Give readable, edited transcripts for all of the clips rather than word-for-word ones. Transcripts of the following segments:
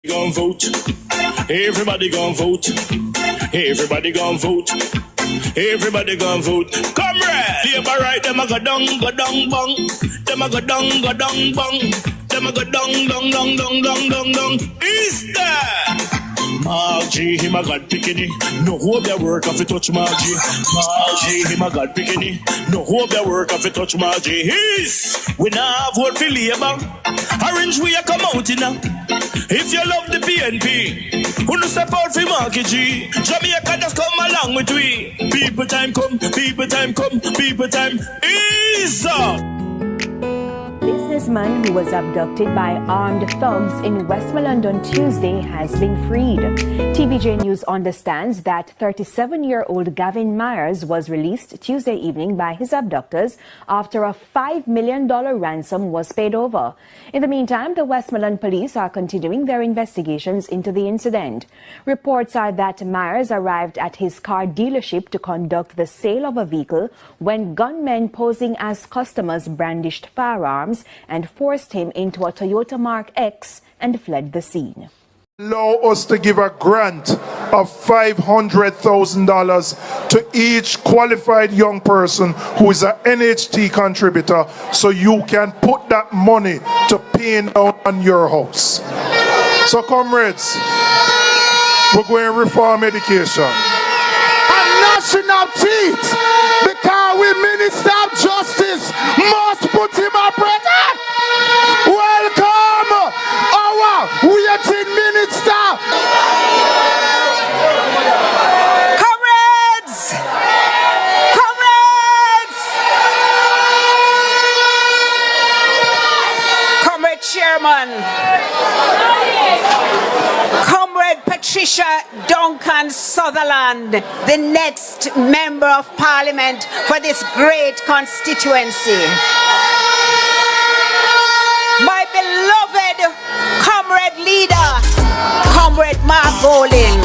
Gon' vote. Everybody gon' vote. Everybody gon' vote. Everybody gon' vote. Comrade! Labor right, them a go down, bong. Them a go down, bong. Them a go down. Is that? Margie, him a God picking. No hope their work if you touch Margie. Margie, him a God picking. No hope their work if you touch Margie. We now vote for Labour. Orange we a come out in now. If you love the PNP, who no step out for Marky G. Jamaica just come along with we. People time come, people time come, people time is up. Businessman who was abducted by armed thugs in Westmoreland on Tuesday has been freed. TVJ News understands that 37-year-old Gavin Myers was released Tuesday evening by his abductors after a $5 million ransom was paid over. In the meantime, the Westmoreland police are continuing their investigations into the incident. Reports are that Myers arrived at his car dealership to conduct the sale of a vehicle when gunmen posing as customers brandished firearms and forced him into a Toyota Mark X and fled the scene. Allow us to give a grant of $500,000 to each qualified young person who is an NHT contributor, so you can put that money to paying down on your house. So comrades, we're going to reform education. And national teeth, because we Minister of Justice must put him up right. Welcome our waiting minister. Comrades! Comrades! Comrade Chairman. Comrade Patricia Duncan Sutherland, the next Member of Parliament for this great constituency. My beloved comrade leader, Comrade Mark Golding.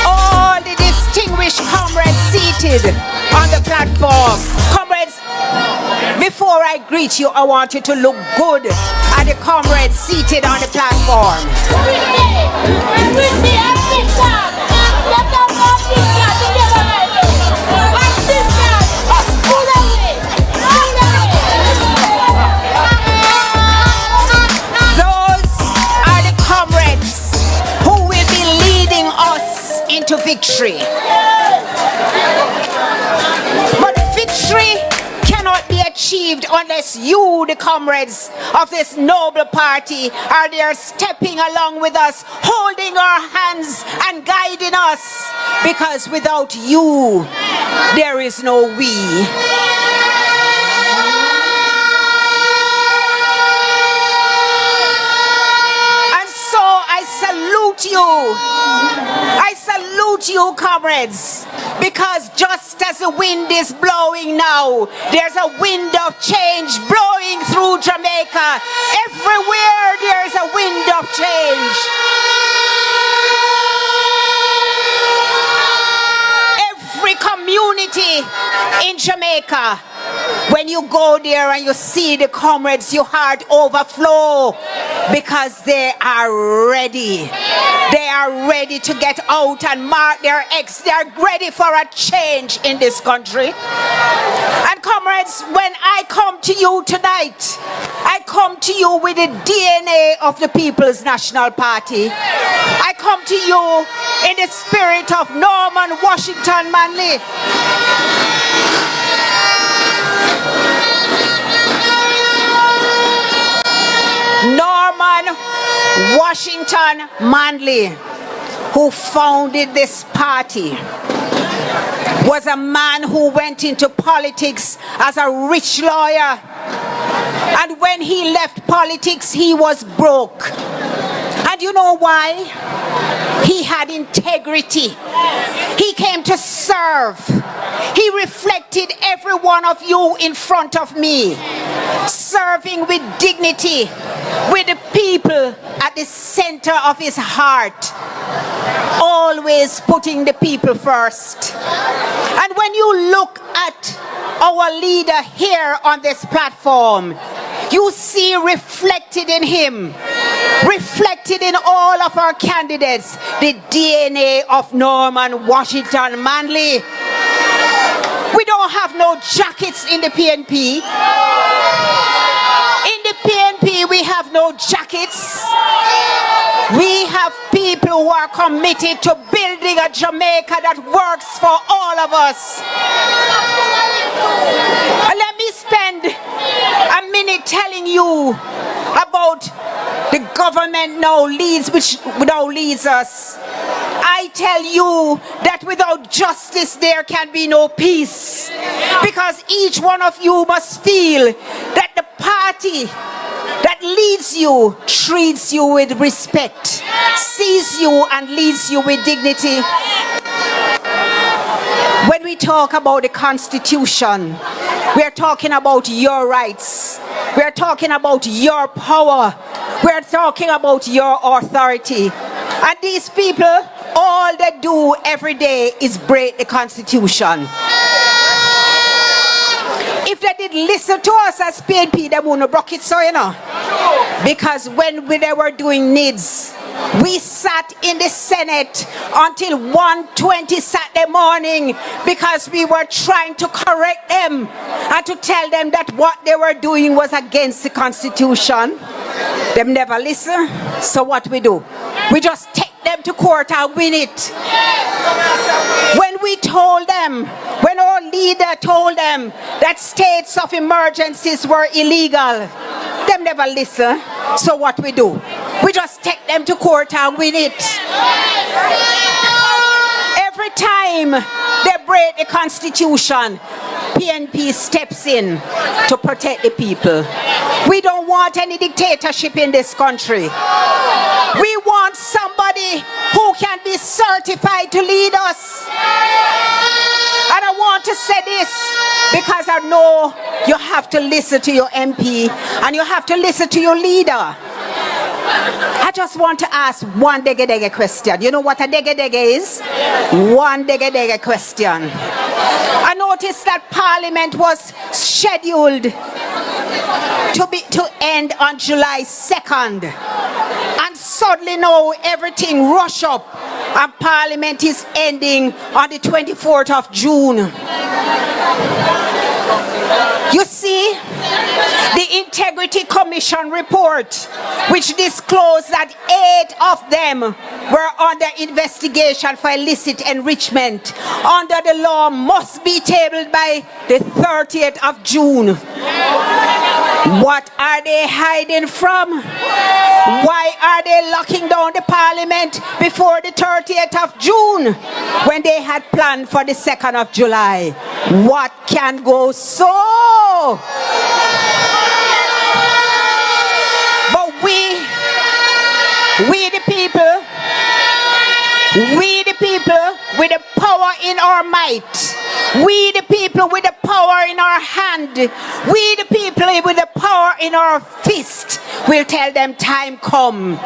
All the distinguished comrades seated on the platform. Comrades, before I greet you, I want you to look good at the comrades seated on the platform. Into victory. But victory cannot be achieved unless you, the comrades of this noble party, are there stepping along with us, holding our hands and guiding us, because without you, there is no we. I salute you, comrades, because just as the wind is blowing now, there's a wind of change blowing through Jamaica. Everywhere there's a wind of change. Every community in Jamaica, when you go there and you see the comrades, your heart overflow, because they are ready. They are ready to get out and mark their X. They are ready for a change in this country. And comrades, when I come to you tonight, I come to you with the DNA of the People's National Party. I come to you in the spirit of Norman Washington Manley. Norman Washington Manley, who founded this party, was a man who went into politics as a rich lawyer. And when he left politics, he was broke. And you know why? He had integrity. He came to serve. He reflected every one of you in front of me, serving with dignity, with the people at the center of his heart, always putting the people first. And when you look at our leader here on this platform, you see reflected in him reflected in all of our candidates the DNA of Norman Washington Manley. We don't have no jackets in the PNP. In the PNP, we have no jackets. We have people who are committed to building a Jamaica that works for all of us. And let me spend a minute telling you about the government now leads us. I tell you that without justice there can be no peace, because each one of you must feel that the party that leads you treats you with respect, sees you and leads you with dignity. When we talk about the Constitution, we are talking about your rights. We are talking about your power. We are talking about your authority. And these people, all they do every day is break the Constitution. If they did listen to us as PNP, they wouldn't have broke it so, you know. Because when they were doing needs, we sat in the Senate until 1:20 Saturday morning because we were trying to correct them and to tell them that what they were doing was against the Constitution. They never listen. So what we do? We just take them to court and win it. When we told them, when our leader told them that states of emergencies were illegal, they never listen. So what we do? We just take them to court and win it. Every time they break the Constitution, PNP steps in to protect the people. We don't want any dictatorship in this country. We want somebody who can be certified to lead us. And I want to say this because I know you have to listen to your MP and you have to listen to your leader. I just want to ask one dege question. You know what a dege is? One dege question. I noticed that Parliament was scheduled to end on July 2nd. And suddenly now everything rush up and Parliament is ending on the 24th of June. You see, the Integrity Commission report, which disclosed that 8 of them were under investigation for illicit enrichment, under the law must be tabled by the 30th of June. What are they hiding from? Why are they locking down the Parliament before the 30th of June when they had planned for the 2nd of July? What can go so? But we the people with the power in our might, we the people with the power in our hand, we the people with the power in our fist will tell them time come.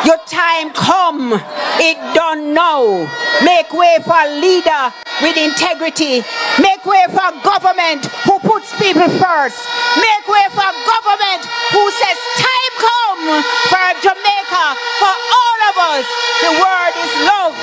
Your time come. It done now. Make way for a leader with integrity. Make way for a government who puts people first. Make way for a government who says time come for Jamaica, for all of us. The word is love.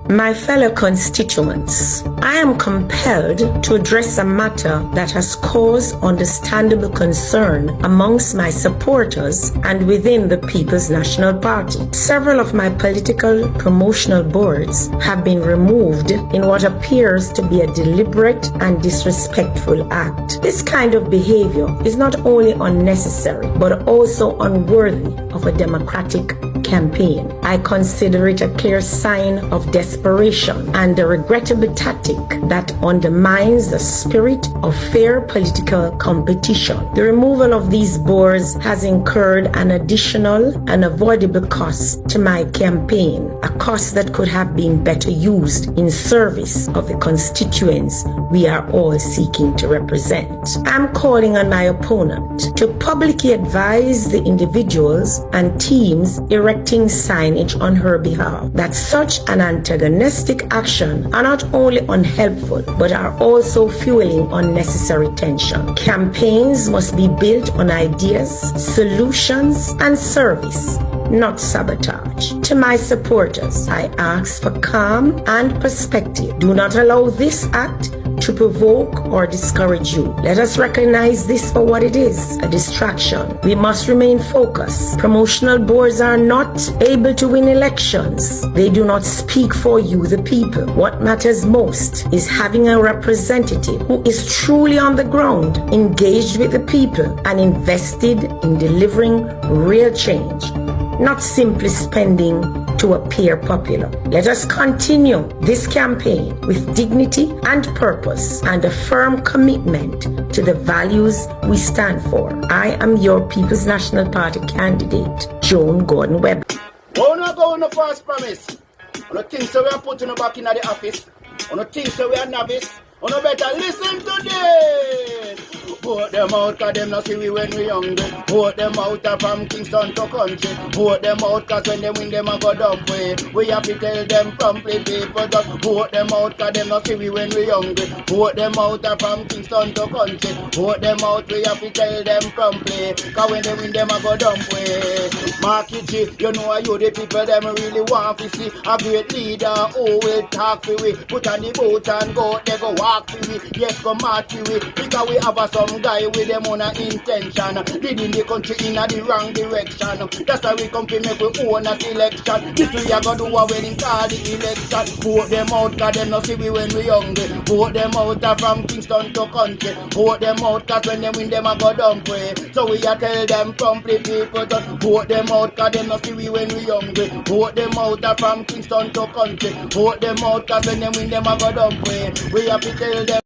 My fellow constituents, I am compelled to address a matter that has caused understandable concern amongst my supporters and within the People's National Party. Several of my political promotional boards have been removed in what appears to be a deliberate and disrespectful act. This kind of behavior is not only unnecessary, but also unworthy of a democratic campaign. I consider it a clear sign of desperation and a regrettable tactic that undermines the spirit of fair political competition. The removal of these boards has incurred an additional and avoidable cost to my campaign, a cost that could have been better used in service of the constituents we are all seeking to represent. I'm calling on my opponent to to publicly advise the individuals and teams erecting signage on her behalf that such an antagonistic action are not only unhelpful but are also fueling unnecessary tension. Campaigns must be built on ideas, solutions, and service, not sabotage. To my supporters, I ask for calm and perspective. Do not allow this act to provoke or discourage you. Let us recognize this for what it is, a distraction. We must remain focused. Promotional boards are not able to win elections. They do not speak for you, the people. What matters most is having a representative who is truly on the ground, engaged with the people, and invested in delivering real change, not simply spending to appear popular. Let us continue this campaign with dignity and purpose and a firm commitment to the values we stand for. I am your People's National Party candidate, Joan Gordon Webb. We're not going to false promise. On the things that we are putting back in the office, on the things that we are novice, on the better listen to this. Vote them out, cause them not see we when we younger. Vote them out from Kingston to country. Vote them out, cause when they win them a go dump way. We have to tell them promptly, people just vote them out, cause them not see we when we younger. Vote them out from Kingston to country. Vote them out, we have to tell them promptly, cause when they win them a go dump way. Marky G, you know you the people them really want to see a great leader who will talk to we. Put on the boat and go, they go walk to we. Yes, go march to we, because we have some guy with them on a intention, leading the country in the wrong direction. That's why we come to make we own a selection. This we are gonna do a wedding call the election. Vote them out, cause them not see we when we hungry. Vote them out from Kingston to country. Vote them out, cause when they win them a go dump way. So we are tell them promptly, people just vote them out, cause them not see we when we hungry. Vote them out from Kingston to country. Vote them out, cause when they win them a go dump way. We have to tell them